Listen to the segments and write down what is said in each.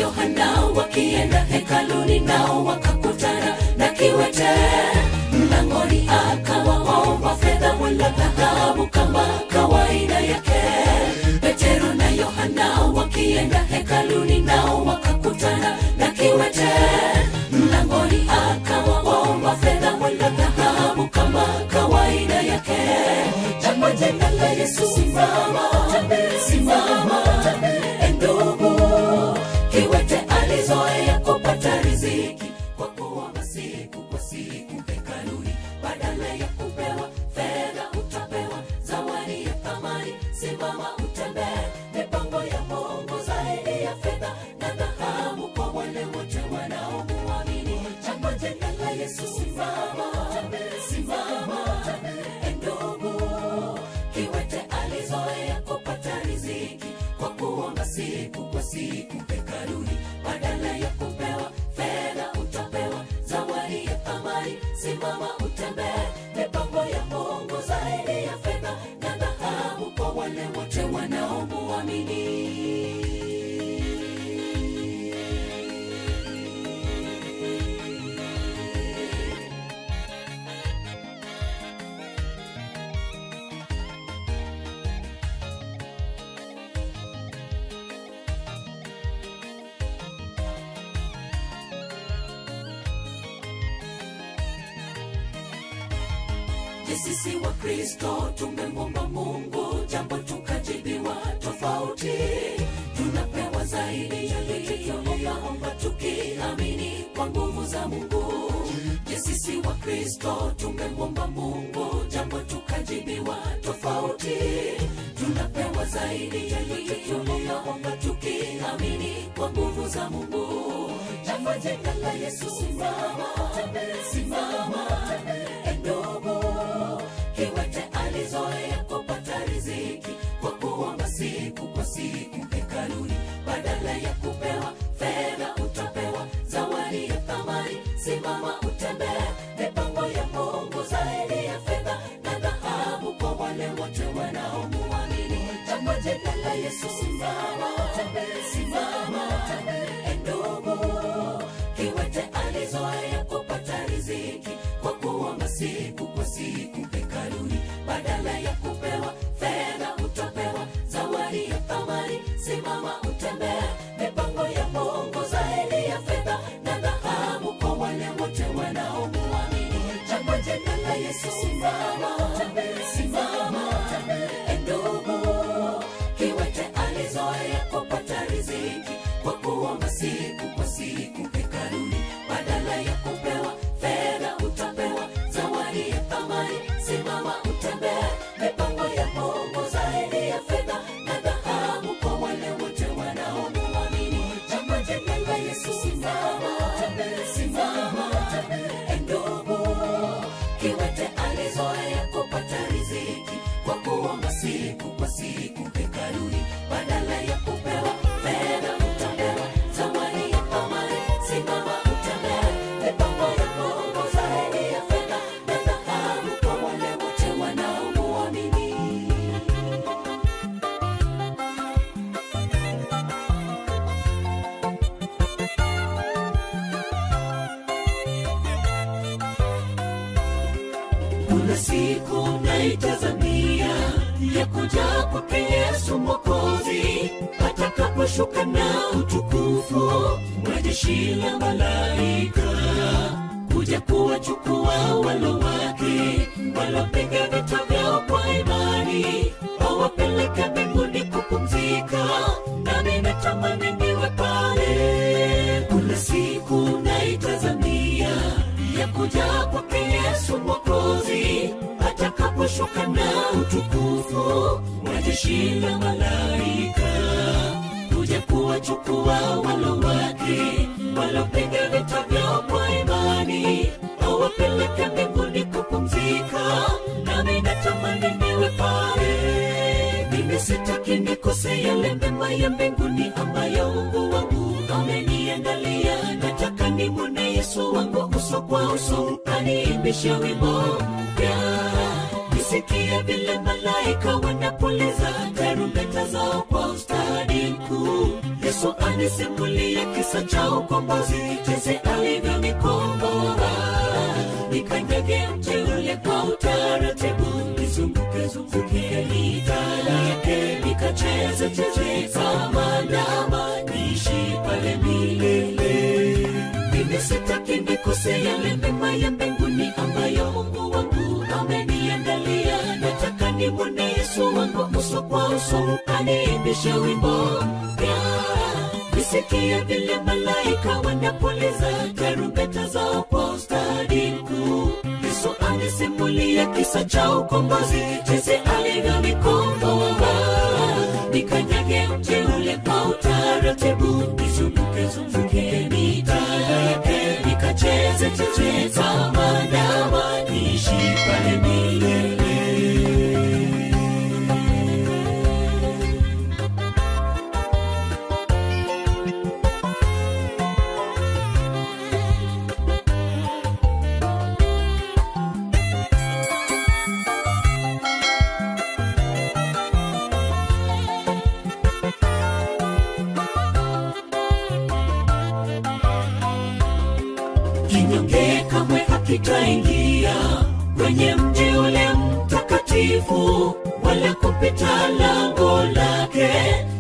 Yohana wakienda hekaluni nao wakakutana na kiwete mlangoni, akawaomba fedha wala dhahabu kama kawaida yake. Petero na Yohana wakienda hekaluni nao wakakutana na kiwete mlangoni, akawaomba fedha wala dhahabu kama kawaida yake. Kwa jina la Yesu simama, simama ndugu. Kiwete alizoea kupata riziki kwa kuomba siku kwa siku hekaluni, badala ya kupewa fedha utapewa zawadi ya thamani. Simama utembee, mipango ya Mungu zaidi ya fedha na dhahabu kwa wale wote wanaomwamini. Kwa jina la Yesu simama, simama ndugu. Kiwete alizoea kupata riziki kwa kuomba siku kwa siku hekaluni, badala ya kupewa fedha utapewa zawadi ya thamani. Simama utembee, mipango ya Mungu zaidi ya fedha na dhahabu kwa wale wote wanaomwamini. Sisi wa Kristo tumemwomba Mungu jambo tukajibiwa tofauti. Tunapewa zaidi ya tulichoomba tukiamini kwa nguvu za Mungu. Sisi wa Kristo tumemwomba Mungu jambo tukajibiwa tofauti. Tunapewa zaidi ya tulichoomba tukiamini kwa nguvu za Mungu. Kwa jina la Yesu simama, simama ndugu. Kiwete alizoea kupata riziki kwa kuomba siku kwa siku hekaluni, badala ya kupewa fedha utapewa zawadi ya thamani. Simama utembee, mipango ya Mungu zaidi ya fedha na dhahabu kwa wale wote wanaomwamini. Kwa jina la Yesu simama, simama ndugu. Kiwete alizoea kupata riziki kwa kuomba siku kwa siku hekaluni, badala ya kupewa fedha utapewa zawadi ya thamani. Simama utembee, mipango ya Mungu zaidi ya fedha na dhahabu kwa wale wote wanaomwamini. Kwa jina la Yesu simama, simama ndugu. Kiwete alizoea kupata riziki kwa kuomba siku kwa siku hekaluni, badala ya kupewa fedha utapewa zawadi ya thamani. Simama utembee, mipango ya Mungu zaidi ya fedha na dhahabu kwa wale wote wanaomwamini. Kwa jina la Yesu simama, simama ndugu. Kiwete alizoea kupata riziki kwa kuomba siku kwa siku hekaluni, badala ya kupewa fedha utapewa zawadi ya thamani. Simama utembee, mipango ya Mungu zaidi ya fedha na dhahabu kwa wale wote wanaomwamini. Kuna siku naitazamia ya kuja kwake Yesu Mwokozi, atakaposhuka na utukufu wa jeshi la malaika, kuja kuwachukua walo wake walopiga vita vyao kwa imani, awapeleke mbinguni kupumzika. Nami natamani niwe pale. Kuna siku naitazamia ya kuja kwake Yesu Mwokozi, atakaposhuka na utukufu wa jeshi la malaika, kuja kuwachukua walo wake walopiga vita vyao kwa imani, awapeleke mbinguni kupumzika. Nami natamani niwe pale. Mimi sitaki nikose yale mema ya mbinguni ambayo Mungu wangu ameniandalia. Nataka nimwone Yesu wangu uso kwa uso, aniimbishe wimbo mpya. Nisikie vile malaika wanapuliza tarumbeta zao kwa ustadi mkuu. Yesu Yesu anisimulia kisa cha ukombozi, jinsi alivyonikomboa. Nikanyage mti ule kwa utaratibu, nizunguke mitala yake, nikacheze kama ndama, niishi pale milele. Mimi sitaki nikose yale mema ya mbinguni ambayo Mungu wangu ameniandalia. Nataka nimwone Yesu wangu uso kwa uso, aniimbishe wimbo mpya. Nisikie vile malaika wanapuliza tarumbeta zao kwa ustadi mkuu. Yesu anisimulia kisa cha ukombozi, jinsi alivyonikomboa. Nikanyage mti ule kwa utaratibu, nizunguke mitala yake, nikacheze kama ndama, niishi pale milele. Kinyonge kamwe hakitaingia kwenye mji ule mtakatifu, wala kupita lango lake.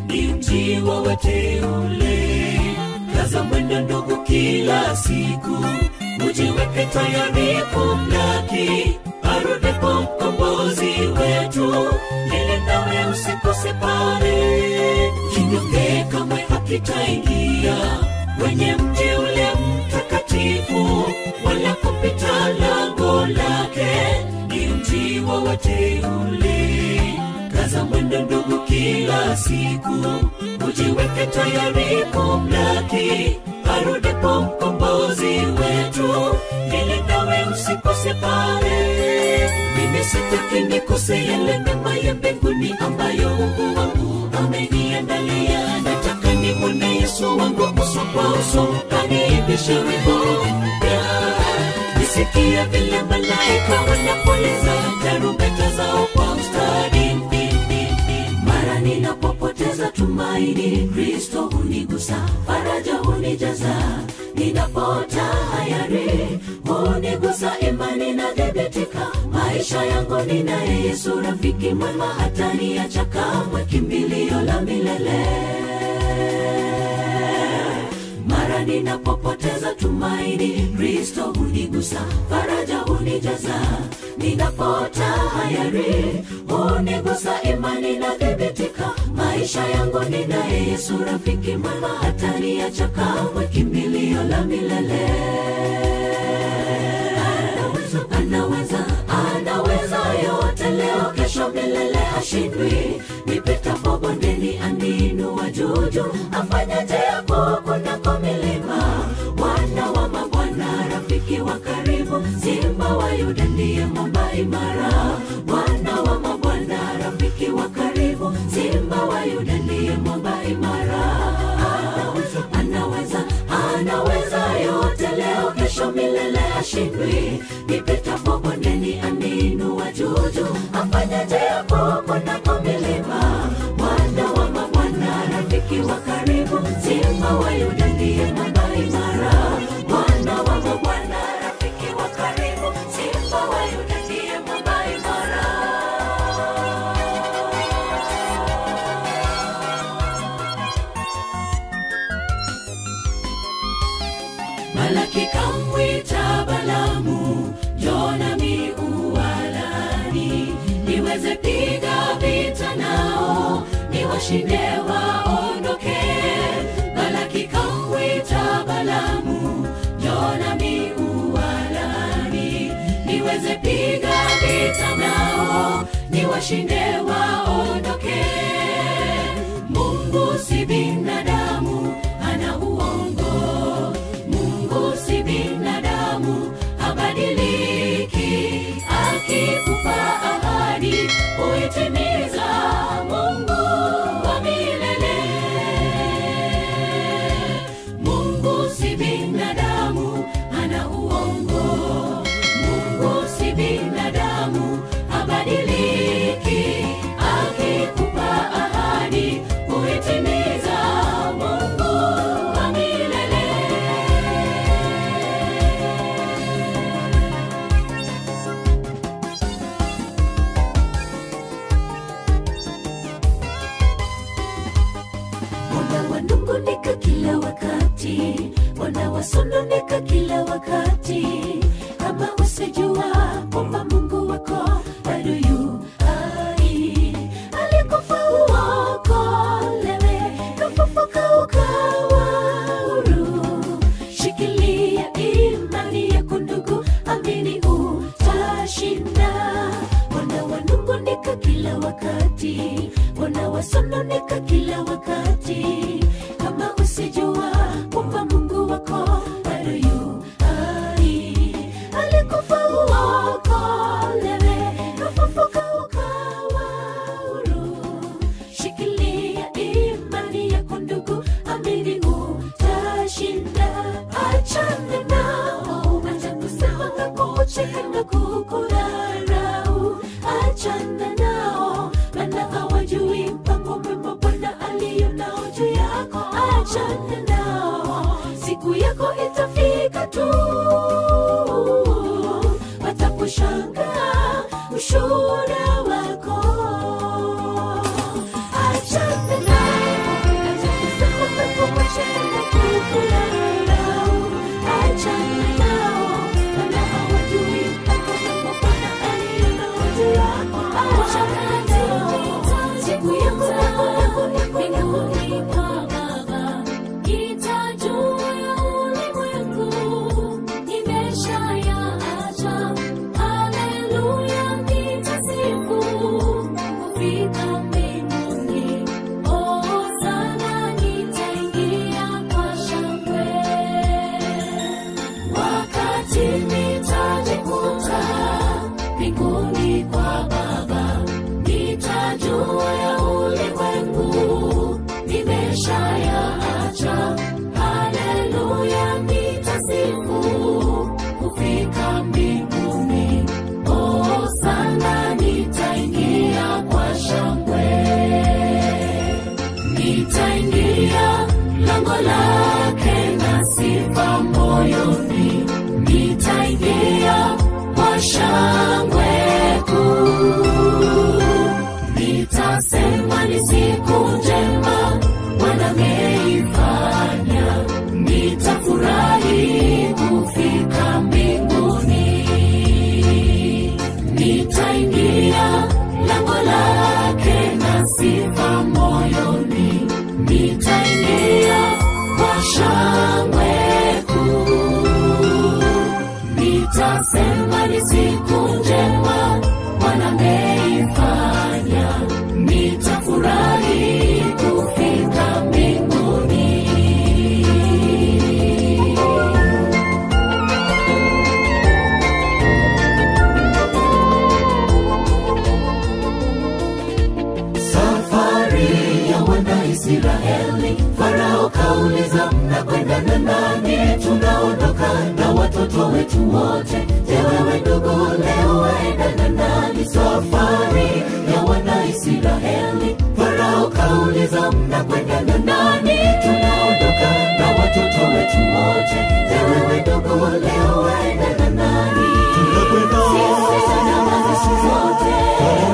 Ni mji wa wateule. Kaza mwendo ndugu kila siku, ujiweke tayari kumlaki. Arudipo mkombozi wetu, ili nawe usikose pale. Kinyonge kamwe hakitaingia kwenye mji ule mtakatifu, wala kupita lango lake. Ni mji wa wateule. Kaza mwendo ndugu kila siku, ujiweke tayari kumlaki. Arudipo mkombozi wetu, ili nawe usikose pale. Mimi sitaki nikose yale mema ya mbinguni ambayo Mungu wangu ameniandalia. Nataka nimwone Yesu wangu uso kwa uso, aniimbishe wimbo mpya. Nisikie vile malaika wanapuliza tarumbeta zao kwa ustadi. Mara ninapopoteza tumaini, Kristo hunigusa, faraja hunijaza. Ninapotahayari, hunigusa, imani nadhibitika. Maisha yangu ninaye Yesu, rafiki mwema, hataniacha kamwe, kimbilio la milele. Mara ninapopoteza tumaini, Kristo hunigusa, faraja hunijaza. Ninapotahayari, hunigusa, imani nadhibitika. Maisha yangu ninaye Yesu, rafiki mwema, hataniacha kamwe, kimbilio la milele. Anaweza yote, leo kesho milele hashindwi. Nipitapo bondeni aniinua juu, afanya njia kunako milima. Bwana wa mabwana, rafiki wa karibu, Simba wa Yuda ndiye mwamba imara. Bwana wa mabwana, rafiki wa karibu, Simba wa Yuda ndiye mwamba imara. Anaweza yote, leo kesho milele hashindwi. Nipitapo bondeni aniinua juu, afanya njia kunako milima. Bwana wa mabwana, rafiki wa karibu, Simba wa Yuda ndiye mwamba imara. Bwana wa mabwana, rafiki wa karibu, Simba wa Yuda ndiye mwamba imara. Malaki kamwita Balamu, njoo nami uwalani, niweze piga vita nao, niwashinde waondoke. Malaki kamwita Balamu, njoo nami uwalani, niweze piga vita nao, niwashinde waondoke. Mungu si binadamu, hana uongo. Mungu si binadamu, habadiliki. Akikupa ahadi, uitimiza. Mungu wa milele. Mungu si binadamu, hana uongo. Mungu si binadamu, habadiliki. Akikupa ahadi, uitimiza. wanasononeka kila wakati, kama usijua kwamba Mungu wako bado yu hai. Alikufa uokolewe, kafufuka ukawa huru. Shikilia imani yako ndugu, amini utashinda. Wananung'unika kila wakati, wanasononeka kila wakati, kama usijua kwamba Mungu wako bado yu hai. Alikufa uokolewe, kafufuka ukawa huru. Shikilia imani yako ndugu, amini utashinda. Achana nao, acha kusema kukucheka na kukudharau. Achana nao, maana hawajui mpango mwema Bwana aliyo nao juu yako. Achana nao, siku yako itafika tu, watakushangaa ushuhuda wako. Achana nao, acha kusema kukucheka na kukudharau. Achana nao, maana hawajui mpango mwema Bwana aliyo nao juu yako. Achana nao, siku yako mbinguni kwa Baba itajua ya ulimwengu nimeshayaacha. Haleluya, nitasifu kufika mbinguni. Oh sana, nitaingia kwa shangwe. Wakati nitajikuta mbinguni kwa Baba, nitajua ya ulimwengu nimeshayaacha. Haleluya, nitasifu kufika mbinguni. Oh sana, nitaingia kwa shangwe. Nitaingia lango lake na sifa moyoni, nitaingia kwa shangwe kuu. Nitasema ni siku njema Bwana ameifanya, nitafurahi kufika mbinguni. Nitaingia lango lake na sifa moyoni, nitaingia kwa shangwe kuu. Nitasema ni siku njema Bwana ameifanya, nitafurahi kufika mbinguni. Safari ya wana Israeli, Farao kauliza mnakwenda na nani? Tunaondoka na watoto wetu wote. Je, wewe ndugu leo waenda na nani? Safari ya wana Israeli, Farao kauliza mnakwenda na nani? Tunaondoka na watoto wetu wote. Je, wewe ndugu leo waenda na nani? Tunakwenda sisi na mazishi zote.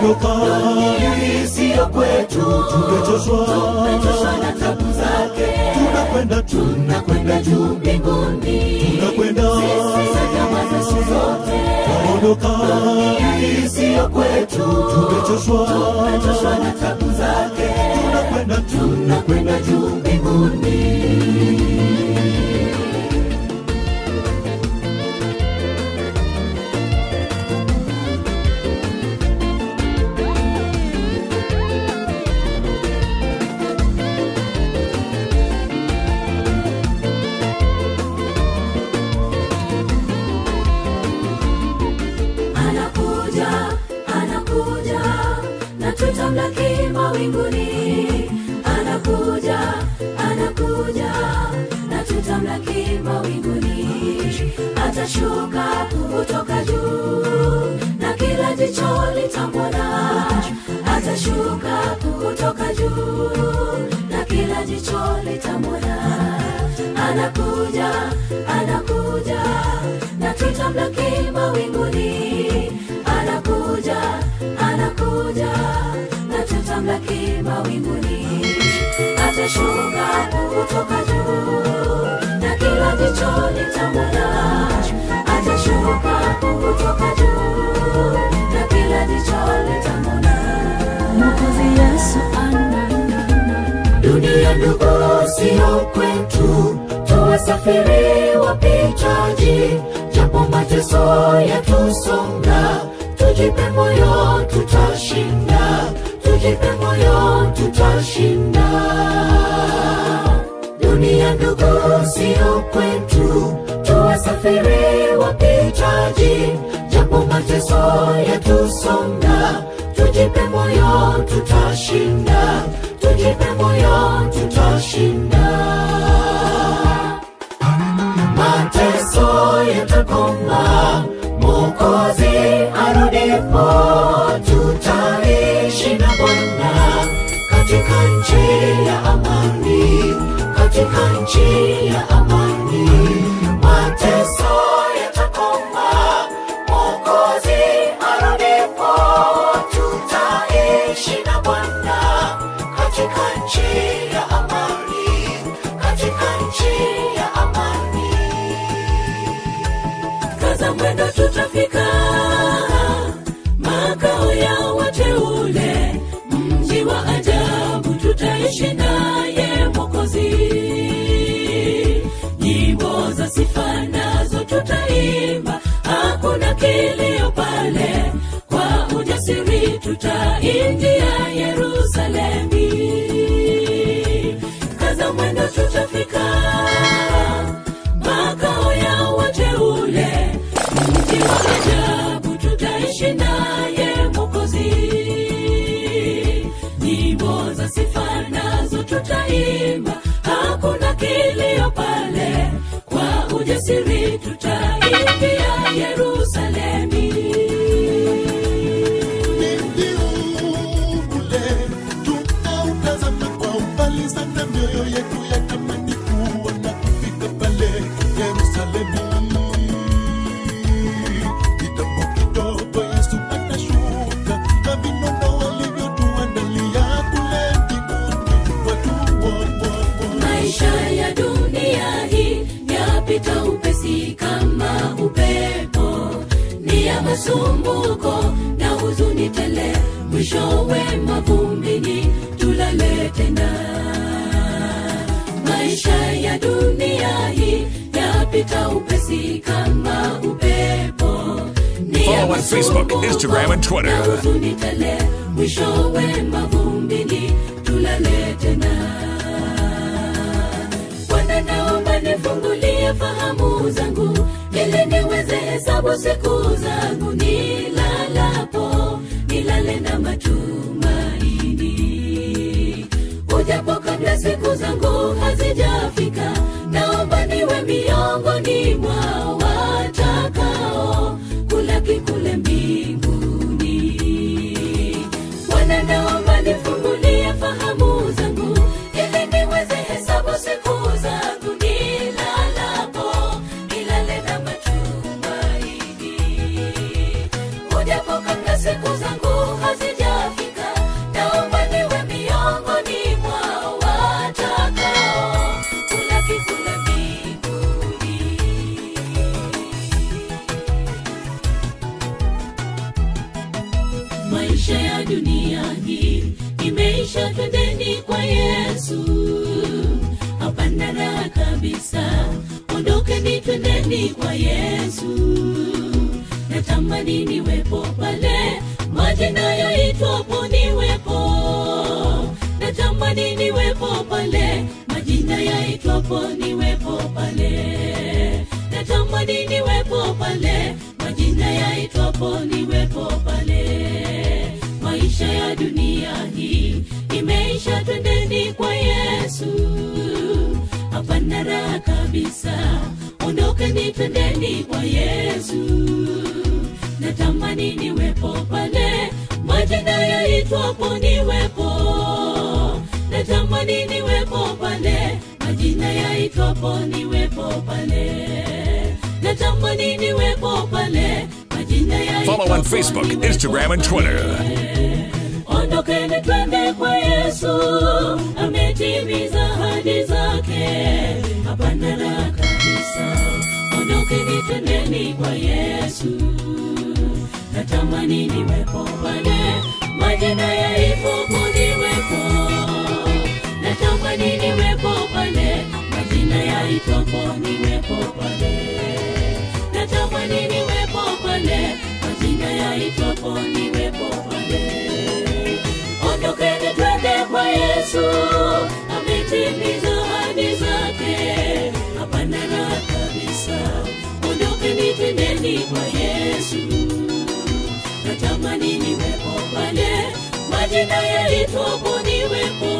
Dunia hii siyo kwetu, tumechoshwa na tabu zake. Tunakwenda juu mbinguni, sisi na mazishi zote. Dunia hii siyo kwetu, tumechoshwa na tabu zake. Tunakwenda juu mbinguni. Anakuja na tutamlaki mawinguni. Anakuja na tutamlaki mawinguni. Atashuka kutoka juu na kila jicho litamwona. Atashuka kutoka juu na kila jicho litamwona. Anakuja na tutamlaki mawinguni. Anakuja na tutamlaki mawinguni. Atashuka kutoka juu na kila jicho kutoka juu, na kila jicho litamwona Mwokozi Yesu. Dunia ndugu sio kwetu, tuwasafiri wapitaji, japo mateso yatusonga, tujipe moyo tutashinda, tujipe moyo tutashinda. Dunia ndugu sio kwetu, tuwasafiri wapitaji, japo mateso yatusonga, tujipe moyo tutashinda, tujipe moyo tutashinda. Mateso yatakoma, Mwokozi arudipo, tutaishi na Bwana katika nchi ya amani, katika nchi ya amani. Mateso yatakoma, Mwokozi arudipo, tutaishi na Bwana katika nchi ya amani, katika nchi ya amani. Kaza mwendo tutafika makao ya wateule, mji wa ajabu tutaishi naye Mwokozi. Nyimbo za sifa nazo tutaimba, hakuna kilio pale, kwa ujasiri tutaingia Yerusalemi. Kaza mwendo tutafika makao ya wateule, mji wa ajabu tutaishi naye Mwokozi. Nyimbo za sifa nazo tutaimba, hakuna kilio pale, kwa ujasiri tutaingia Yerusalemi. Mioyo yetu yatamani kuona kufika pale Yerusalemu. Kitambo kidogo Yesu atashuka, na vinono walivyotuandalia kule mbinguni watu. Maisha ya dunia hii yapita upesi kama upepo, ni ya masumbuko na huzuni tele, mwishowe mavumbini tulale tena. Maisha ya dunia hii yapita upesi kama upepo, ni ya Follow on Facebook, Instagram and Twitter. na huzuni tele, mwishowe mavumbini tulale tena. Bwana naomba nifungulie fahamu zangu, ili niweze hesabu siku zangu, nilalapo nilale na matumaini. Ujapo kabla siku zangu hazijafika, naomba niwe miongoni mwa watakao kulaki kule mbinguni. Bwana naomba nifungulie fahamu zangu, ili niweze hesabu siku zangu, nilalapo nilale na matumaini. Ujapo kabla siku zangu hazijafika, naomba niwe miongoni mwa watakao kulaki kule mbinguni. Maisha ya dunia hii imeisha, twendeni kwa Yesu. Hapana raha kabisa, ondokeni twendeni kwa Yesu. Natamani niwepo pale, majina yaitwapo niwepo. Natamani niwepo pale, majina yaitwapo niwepo pale. Natamani niwepo pale, majina yaitwapo niwepo pale. Maisha ya dunia hii imeisha, twendeni kwa Yesu. Hapana raha kabisa, ondokeni twendeni kwa Yesu. Natamani niwepo pale, majina yaitwapo niwepo. Natamani niwepo pale, majina yaitwapo niwepo pale. Natamani niwepo pale, majina yaitwapo. Follow on Facebook, Instagram and Twitter. Ondokeni twende kwa Yesu, ametimiza ahadi zake. Hapana raha kabisa, ondokeni twendeni kwa Yesu. natamani niwepo pale, majina yaitwapo niwepo. Natamani niwepo pale, majina yaitwapo niwepo pale. Natamani niwepo pale, majina yaitwapo niwepo pale. Ondokeni twende kwa Yesu, ametimiza ahadi zake, hapana raha kabisa. Ondokeni twendeni kwa Yesu. Natamani niwepo pale, majina yaitwapo niwepo.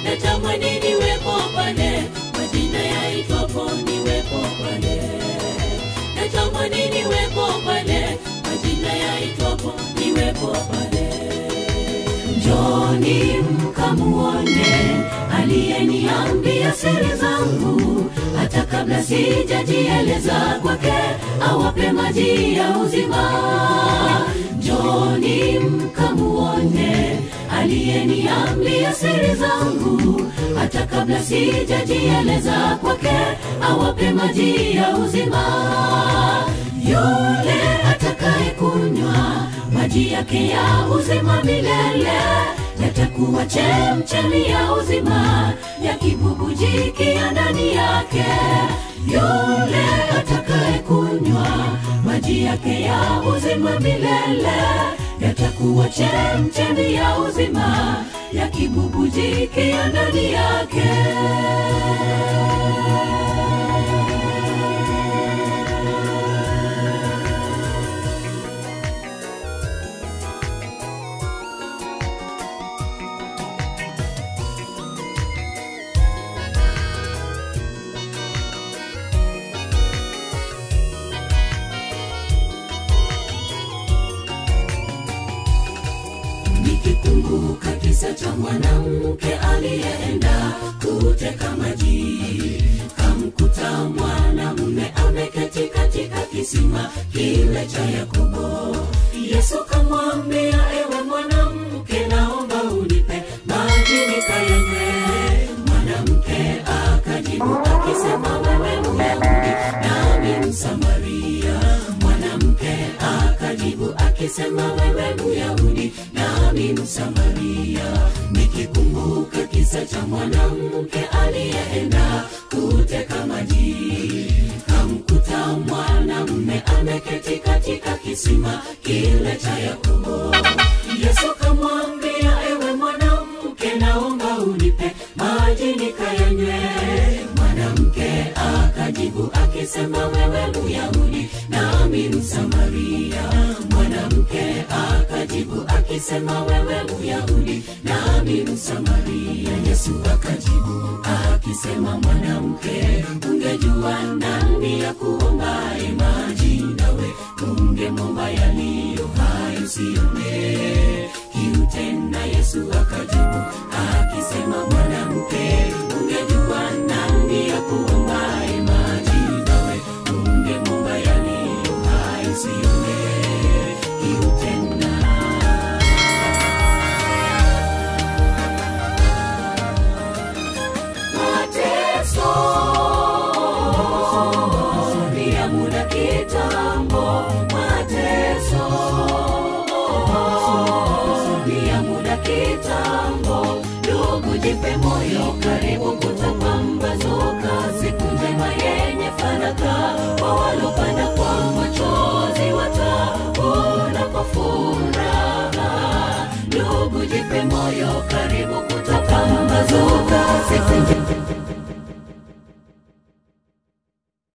Natamani niwepo pale, majina yaitwapo niwepo pale. Natamani niwepo pale, majina yaitwapo niwepo pale. Njoni mkamuone aliyeniambia siri zangu, hata kabla sijajieleza kwake, awape maji ya uzima. Njoni mkamuone aliyeniambia siri zangu, hata kabla sijajieleza kwake, awape maji ya uzima. Yule atakaye kunywa maji yake ya uzima milele, yatakuwa chemchemi ya uzima, yakibubujikia ndani yake. Yule atakaye kunywa maji yake ya uzima milele, yatakuwa chemchemi ya uzima, yakibubujikia ndani yake. Nikikumbuka kisa cha mwanamke aliyeenda kuteka maji, kamkuta mwanamume ameketi katika kisima kile cha Yakobo. Yesu kamwambia, ewe mwanamke, naomba unipe maji nikayanywe. Mwanamke akajibu akisema, wewe Myahudi nami Msamaria. Mwanamke akajibu akisema, wewe Myahudi nami Msamaria. Nikikumbuka kisa cha mwanamke aliyeenda kuteka maji, kamkuta mwanamume ameketi katika kisima kile cha Yakobo. Yesu kamwambia, ewe mwanamke, naomba unipe maji nikayanywe. Mwanamke akajibu akisema, wewe Myahudi nami Msamaria. Mwanamke akajibu akisema, wewe Myahudi nami Msamaria. Yesu akajibu akisema, mwanamke, ungejua nani ya kuomba maji, nawe ungemwomba yaliyo hai, usione kiu tena. Yesu akajibu akisema, mwanamke, ungejua nani ya kuomba maji, nawe ungemwomba yaliyo hai, usione kiu tena. Mateso ni ya muda kitambo, mateso ni ya muda kitambo. Ndugu, jipe moyo, karibu kutapambazuka, siku njema yenye fanaka. Kwa walopanda kwa machozi wataona kwa furaha. Ndugu, jipe moyo, karibu kutapambazuka, siku njema